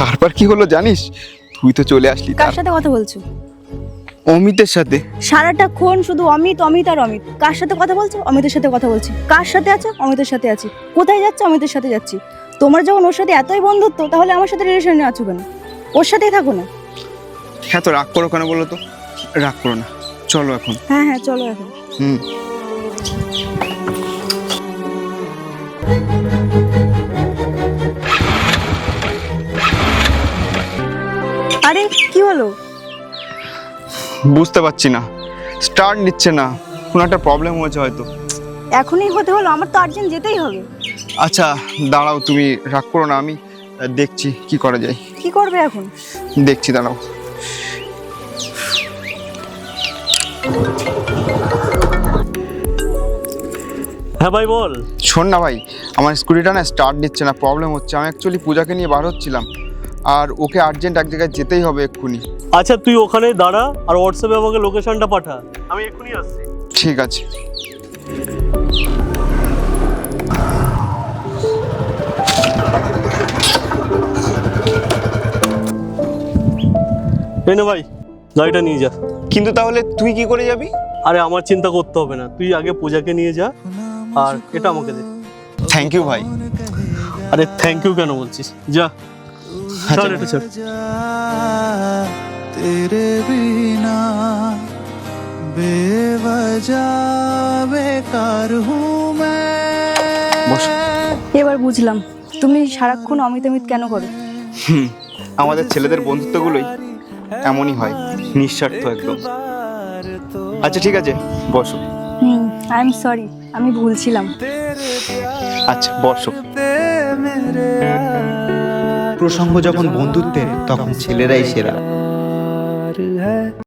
তারপর কি হলো জানিস? তুই তো চলে আসলি। কার সাথে কথা বলছো? অমিতের সাথে। সারাটাক্ষণ শুধু অমিত অমিত আর অমিত। কার সাথে কথা বলছো? অমিতের সাথে কথা বলছি। কার সাথে আছো? অমিতের সাথে আছি। কোথায় যাচ্ছ? অমিতের সাথে যাচ্ছি। তোমার যখন ওর সাথে এতই বন্ধুত্ব, তাহলে আমার সাথে রিলেশনে আছো কেন? ওর সাথেই থাকো না। হ্যাঁ, তো রাগ করো কেন বলো তো? রাগ করো না, চলো এখন। হ্যাঁ হ্যাঁ, চলো এখন। হুম। আরে কি হলো? বুঝতে পারছি না, স্টার্ট নিচ্ছে না। কোনো একটা প্রবলেম হয়েছে হয়তো। এখনই হতে হলো? আমার তো আর্জেন্ট যেতেই হবে। আচ্ছা দাঁড়াও, তুমি রাগ করো না, আমি দেখছি কি করা যায়। কি করবে এখন? দেখছি, দাঁড়াও। হ্যাঁ ভাই বল। শোন না ভাই, আমার স্কুটিটা না স্টার্ট নিচ্ছে না, প্রবলেম হচ্ছে। আমি অ্যাকচুয়ালি পূজাকে নিয়ে বার হচ্ছিলাম, আর ওকে আর্জেন্ট এক জায়গায় যেতেই হবে এক্ষুনি। আচ্ছা তুই ওখানে দাঁড়া আর হোয়াটসঅ্যাপে আমাকে লোকেশনটা পাঠা, আমি এক্ষুনি আসছি। ঠিক আছে। এই নে ভাই, গাড়িটা নিয়ে যা। কিন্তু তাহলে তুই কি করে যাবি? আরে আমার চিন্তা করতে হবে না, তুই আগে পূজাকে নিয়ে যা আর এটা আমাকে দে। থ্যাংক ইউ ভাই। আরে থ্যাংক ইউ কেন বলছিস, যা চল এটা চল। तेरे बिना बेवजह बेकार हूँ मैं। বস। এবার বুঝলাম তুমি সারাক্ষণ অমিত অমিত কেন করো। আমাদের ছেলেদের বন্ধুত্বগুলোই এমনই হয়, নিঃস্বার্থ একদম। আচ্ছা ঠিক আছে, বসো। আই এম সরি, আমি ভুলছিলাম। আচ্ছা বসো। প্রসঙ্গ যখন বন্ধুত্বের, তখন ছেলেরাই সেরা।